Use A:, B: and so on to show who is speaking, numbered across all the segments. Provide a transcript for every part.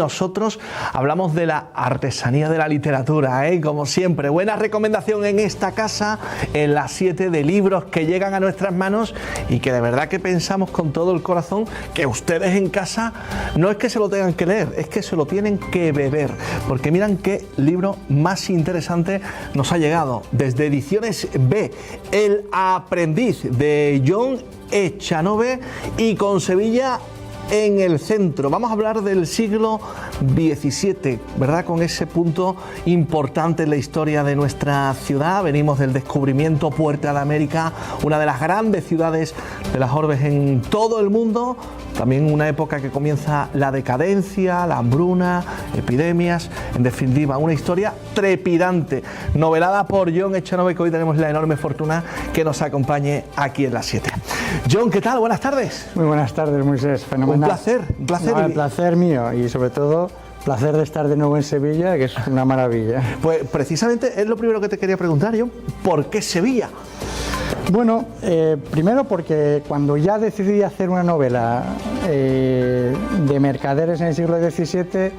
A: Nosotros hablamos de la artesanía de la literatura, como siempre. Buena recomendación en esta casa, en las 7 de libros que llegan a nuestras manos y que de verdad que pensamos con todo el corazón que ustedes en casa no es que se lo tengan que leer, es que se lo tienen que beber. Porque miran qué libro más interesante nos ha llegado. Desde Ediciones B, El aprendiz, de Jon Echanove, y con Sevilla en el centro. Vamos a hablar del siglo XVII, ¿verdad? Con ese punto importante en la historia de nuestra ciudad. Venimos del descubrimiento, Puerta de América, una de las grandes ciudades de las orbes en todo el mundo. También una época que comienza la decadencia, la hambruna, epidemias, en definitiva, una historia trepidante, novelada por Jon Echanove, que hoy tenemos la enorme fortuna que nos acompañe aquí en las 7. Jon, ¿qué tal? Buenas tardes.
B: Muy buenas tardes, Moisés. Fenomenal.
A: Un placer, un placer.
B: No, el placer mío y sobre todo placer de estar de nuevo en Sevilla, que es una maravilla.
A: Pues precisamente es lo primero que te quería preguntar, Jon. ¿Por qué Sevilla?
B: Bueno, primero porque cuando ya decidí hacer una novela de mercaderes en el siglo XVII,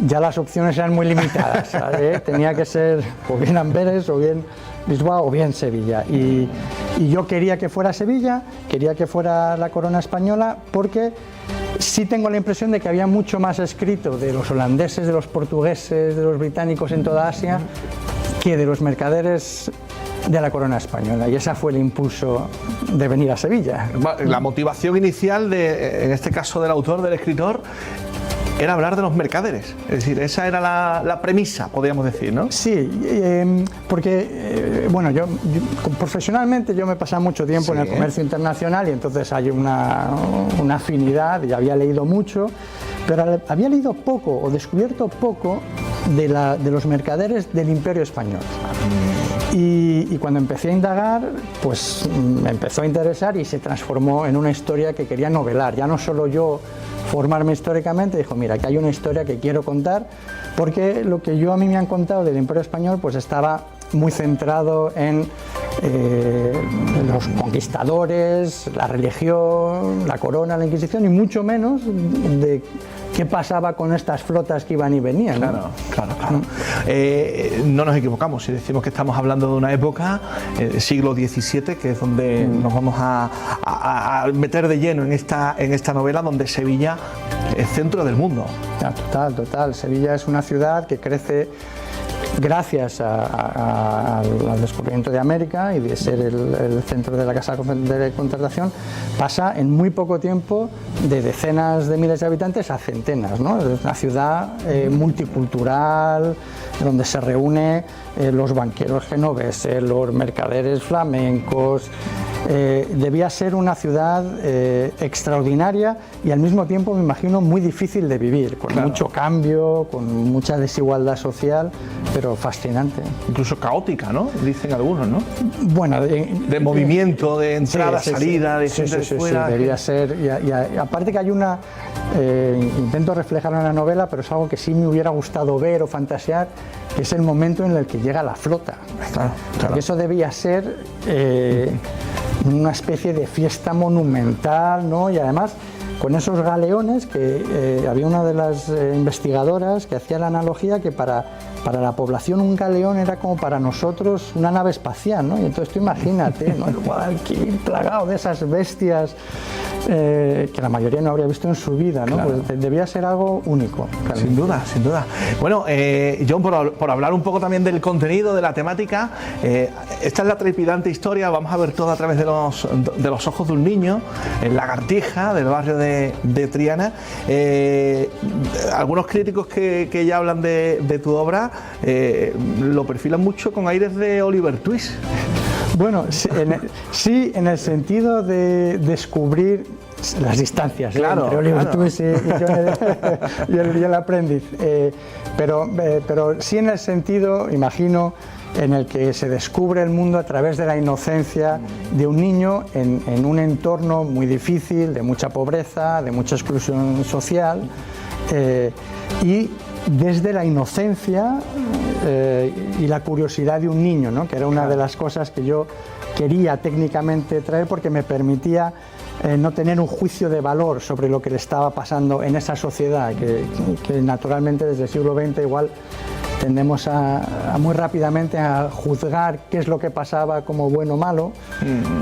B: ya las opciones eran muy limitadas, ¿sabes? Tenía que ser o bien Amberes, o bien Lisboa, o bien Sevilla. Y yo quería que fuera Sevilla, quería que fuera la corona española, porque sí tengo la impresión de que había mucho más escrito de los holandeses, de los portugueses, de los británicos en toda Asia, que de los mercaderes de la corona española, y ese fue el impulso de venir a Sevilla.
A: La motivación inicial, en este caso del autor, del escritor, era hablar de los mercaderes, es decir, esa era la premisa, podríamos decir, ¿no?
B: Sí, porque, bueno, yo profesionalmente yo me he pasado mucho tiempo en el comercio internacional y entonces hay una afinidad, y había leído mucho, pero había leído poco o descubierto poco de los mercaderes del Imperio Español. Y cuando empecé a indagar, pues me empezó a interesar y se transformó en una historia que quería novelar. Ya no solo yo formarme históricamente, dijo, mira, que hay una historia que quiero contar, porque lo que a mí me han contado del Imperio Español pues estaba muy centrado en los conquistadores, la religión, la corona, la Inquisición, y mucho menos de qué pasaba con estas flotas que iban y venían, ¿no?
A: Claro. No nos equivocamos si decimos que estamos hablando de una época, siglo XVII, que es donde nos vamos a meter de lleno en esta novela, donde Sevilla es centro del mundo.
B: Total. Sevilla es una ciudad que crece gracias al descubrimiento de América y de ser el centro de la casa de contratación. Pasa en muy poco tiempo de decenas de miles de habitantes a centenas, ¿no? Es una ciudad multicultural, donde se reúnen los banqueros genoveses, los mercaderes flamencos. Debía ser una ciudad extraordinaria y al mismo tiempo, me imagino, muy difícil de vivir, con mucho cambio, con mucha desigualdad social, pero fascinante.
A: Incluso caótica, ¿no? Dicen algunos, ¿no?
B: Bueno,
A: de movimiento, de entrada, salida, de gente de fuera.
B: Sí, debía ser. Y aparte que hay una... intento reflejarlo en la novela, pero es algo que sí me hubiera gustado ver o fantasear, que es el momento en el que llega la flota. Claro. Porque eso debía ser una especie de fiesta monumental, ¿no? Y además con esos galeones que había una de las investigadoras que hacía la analogía que para la población un galeón era como para nosotros una nave espacial, ¿no? Y entonces tú imagínate, ¿no? El Guadalquivir plagado de esas bestias que la mayoría no habría visto en su vida, ¿no?
A: Claro.
B: Pues debía ser algo único.
A: Sin duda. Bueno, Jon, por hablar un poco también del contenido, de la temática, esta es la trepidante historia, vamos a ver todo a través de los ojos de un niño, en Lagartija, del barrio de Triana. Algunos críticos que ya hablan de tu obra lo perfilan mucho con aires de Oliver Twist.
B: Bueno, sí, en el sentido de descubrir las distancias,
A: claro,
B: entre Oliver Twist y el aprendiz, pero sí en el sentido, imagino, en el que se descubre el mundo a través de la inocencia de un niño en un entorno muy difícil, de mucha pobreza, de mucha exclusión social, y desde la inocencia y la curiosidad de un niño, ¿no? Que era una de las cosas que yo quería técnicamente traer, porque me permitía no tener un juicio de valor sobre lo que le estaba pasando en esa sociedad, que naturalmente desde el siglo XX igual tendemos a muy rápidamente a juzgar qué es lo que pasaba como bueno o malo,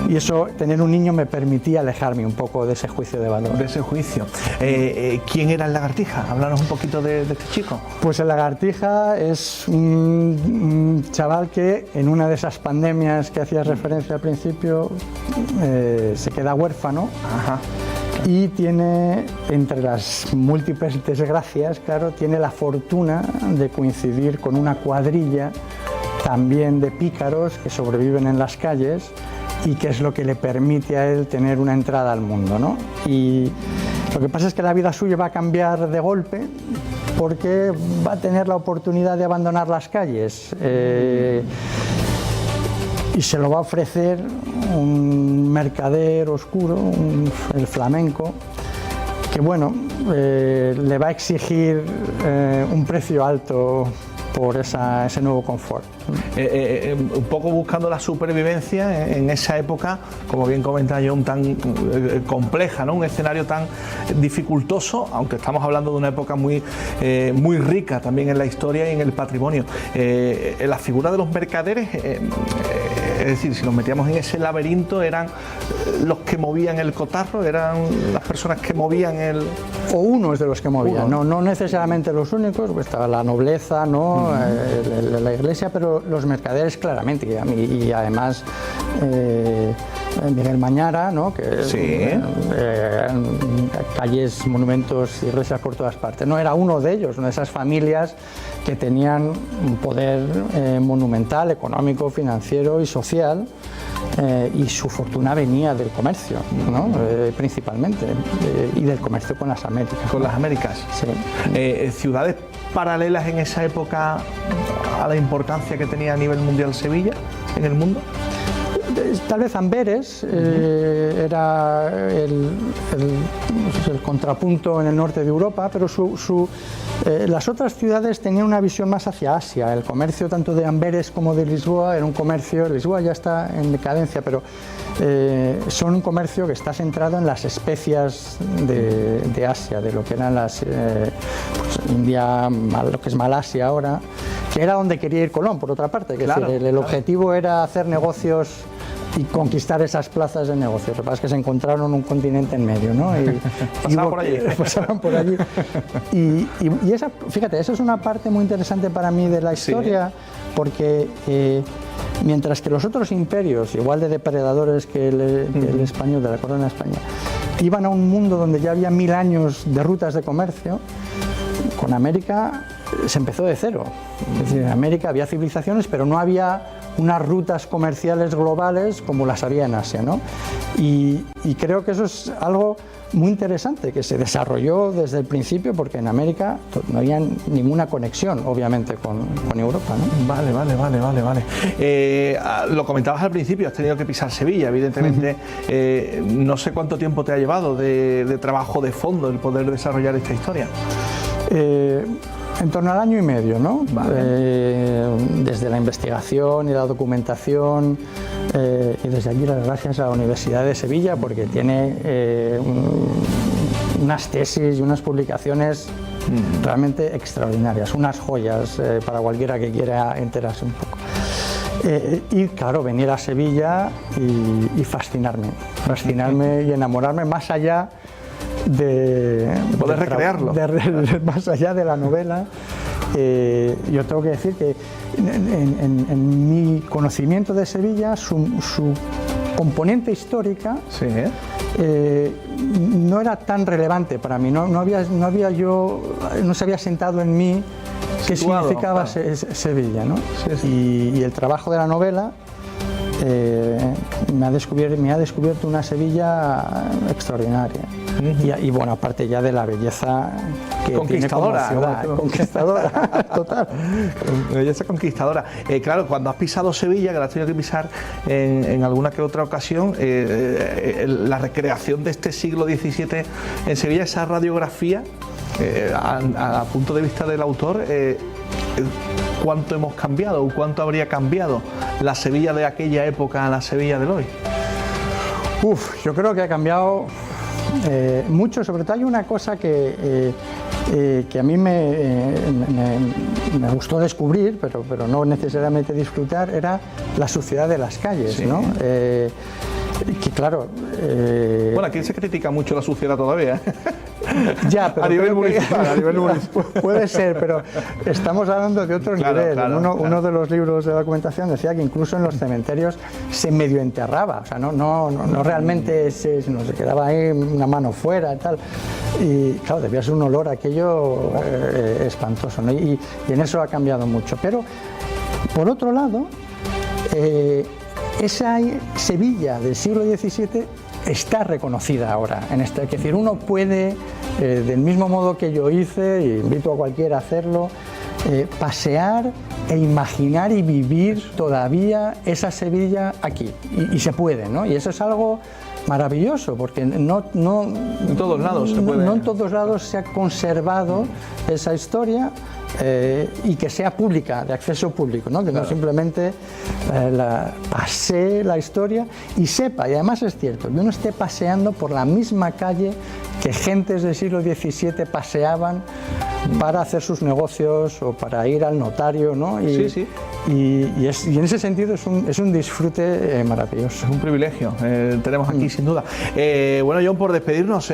B: y eso, tener un niño me permitía alejarme un poco de ese juicio de valor.
A: De ese juicio. ¿Quién era el Lagartija? Háblanos un poquito de este chico.
B: Pues el Lagartija es un chaval que en una de esas pandemias que hacías referencia al principio se queda huérfano.
A: Ajá.
B: Y tiene, entre las múltiples desgracias, claro, tiene la fortuna de coincidir con una cuadrilla también de pícaros que sobreviven en las calles, y que es lo que le permite a él tener una entrada al mundo, ¿no? Y lo que pasa es que la vida suya va a cambiar de golpe, porque va a tener la oportunidad de abandonar las calles. Y se lo va a ofrecer un mercader oscuro, el flamenco, que bueno, le va a exigir un precio alto por ese nuevo confort.
A: Un poco buscando la supervivencia en esa época, como bien comenta John, tan compleja, ¿no? Un escenario tan dificultoso, aunque estamos hablando de una época muy rica también en la historia y en el patrimonio. La figura de los mercaderes, es decir, si nos metíamos en ese laberinto, ¿eran los que movían el cotarro? ¿Eran las personas que movían el...?
B: O unos de los que movían, no necesariamente los únicos, pues estaba la nobleza, ¿no? La iglesia, pero los mercaderes claramente, y además Miguel Mañara, ¿no? Que
A: sí.
B: Calles, monumentos, iglesias por todas partes, no era uno de ellos, una de esas familias que tenían un poder monumental, económico, financiero y social, y su fortuna venía del comercio, ¿no? Principalmente, y del comercio con las Américas.
A: Con las Américas.
B: Sí.
A: ¿Ciudades paralelas en esa época a la importancia que tenía a nivel mundial Sevilla en el mundo?
B: Tal vez Amberes era el contrapunto en el norte de Europa, pero las otras ciudades tenían una visión más hacia Asia. El comercio tanto de Amberes como de Lisboa era un comercio, Lisboa ya está en decadencia, pero son un comercio que está centrado en las especias de Asia, de lo que eran las pues India, lo que es Malasia ahora, que era donde quería ir Colón, por otra parte, que claro, es decir, el objetivo era hacer negocios y conquistar esas plazas de negocio. Lo que pasa es que se encontraron un continente en medio, ¿no? Y pasaban por allí. Y esa, fíjate, eso es una parte muy interesante para mí de la historia, sí, porque mientras que los otros imperios, igual de depredadores que el español, de la corona española, iban a un mundo donde ya había 1000 años de rutas de comercio, con América se empezó de cero. Es decir, en América había civilizaciones, pero no había unas rutas comerciales globales como las había en Asia, ¿no? Y creo que eso es algo muy interesante, que se desarrolló desde el principio, porque en América no había ninguna conexión, obviamente, con Europa, ¿no?
A: Vale. Lo comentabas al principio, has tenido que pisar Sevilla, evidentemente. No sé cuánto tiempo te ha llevado de trabajo de fondo el poder desarrollar esta historia.
B: En torno al año y medio, ¿no?
A: Vale.
B: Desde la investigación y la documentación, y desde allí las gracias a la Universidad de Sevilla, porque tiene unas tesis y unas publicaciones realmente extraordinarias, unas joyas para cualquiera que quiera enterarse un poco. Y claro, venir a Sevilla y fascinarme y enamorarme más allá de
A: poder recrearlo,
B: más allá de la novela. Yo tengo que decir que en mi conocimiento de Sevilla, su componente histórica,
A: sí,
B: no era tan relevante para mí, no se había sentado en mí qué significaba, claro, Sevilla, ¿no? Sí. Y el trabajo de la novela me ha descubierto una Sevilla extraordinaria. Y bueno, aparte ya de la belleza que
A: conquistadora,
B: tiene como ciudad, conquistadora, total.
A: Belleza conquistadora. Claro, cuando has pisado Sevilla, que la has tenido que pisar en alguna que otra ocasión, la recreación de este siglo XVII en Sevilla, esa radiografía, a punto de vista del autor, ¿cuánto hemos cambiado o cuánto habría cambiado la Sevilla de aquella época a la Sevilla de hoy?
B: Yo creo que ha cambiado mucho. Sobre todo hay una cosa que a mí me gustó descubrir, pero no necesariamente disfrutar, era la suciedad de las calles,
A: sí,
B: ¿no? Que claro...
A: Bueno, aquí se critica mucho la suciedad todavía.
B: Ya, pero
A: a nivel municipal.
B: Puede ser, pero estamos hablando de otro nivel.
A: Claro.
B: Uno de los libros de documentación decía que incluso en los cementerios se medio enterraba, o sea, no realmente se quedaba ahí una mano fuera y tal. Y claro, debía ser un olor aquello espantoso, ¿no? Y en eso ha cambiado mucho. Pero, por otro lado, esa Sevilla del siglo XVII está reconocida ahora. Es decir, uno puede, del mismo modo que yo hice, y invito a cualquiera a hacerlo, pasear e imaginar y vivir todavía esa Sevilla aquí. Y se puede, ¿no? Y eso es algo maravilloso, porque
A: en todos lados se puede.
B: No en todos lados se ha conservado esa historia. Y que sea pública, de acceso público, ¿no? Que no simplemente pasee la historia y sepa, y además es cierto, que uno esté paseando por la misma calle que gentes del siglo XVII paseaban para hacer sus negocios o para ir al notario, ¿no?
A: Sí.
B: Y en ese sentido es un disfrute maravilloso.
A: Es un privilegio, tenemos aquí sin duda. Bueno, John, por despedirnos,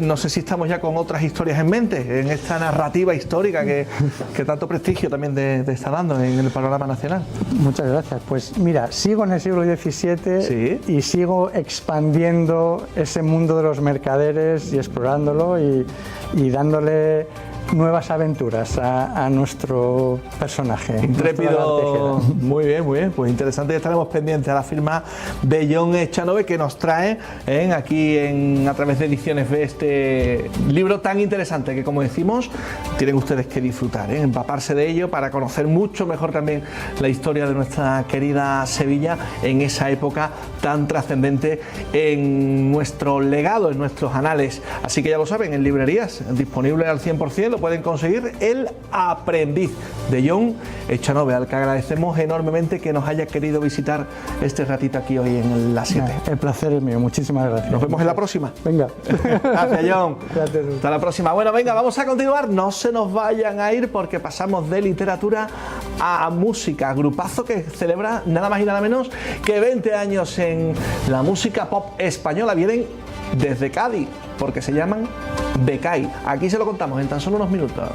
A: no sé si estamos ya con otras historias en mente, en esta narrativa histórica que tanto prestigio también te está dando en el panorama nacional.
B: Muchas gracias. Pues mira, sigo en el siglo XVII y sigo expandiendo ese mundo de los mercaderes y explorándolo y dándole nuevas aventuras a nuestro personaje.
A: Intrépido. Muy bien, pues interesante. Estaremos pendientes a la firma de John Echanove, que nos trae aquí a través de Ediciones B este libro tan interesante que, como decimos, tienen ustedes que disfrutar, empaparse de ello para conocer mucho mejor también la historia de nuestra querida Sevilla en esa época tan trascendente en nuestro legado, en nuestros anales. Así que ya lo saben, en librerías, disponible al 100%, lo pueden conseguir. El aprendiz de John Echanove, al que agradecemos enormemente que nos haya querido visitar este ratito aquí hoy en La 7.
B: El placer es mío, muchísimas gracias.
A: Nos vemos en la próxima.
B: Venga.
A: Gracias, John.
B: Gracias.
A: Hasta la próxima. Bueno, venga, vamos a continuar. No se nos vayan a ir porque pasamos de literatura a música. Grupazo que celebra nada más y nada menos que 20 años en la música pop española. Vienen desde Cádiz porque se llaman Becai. Aquí se lo contamos en tan solo unos minutos.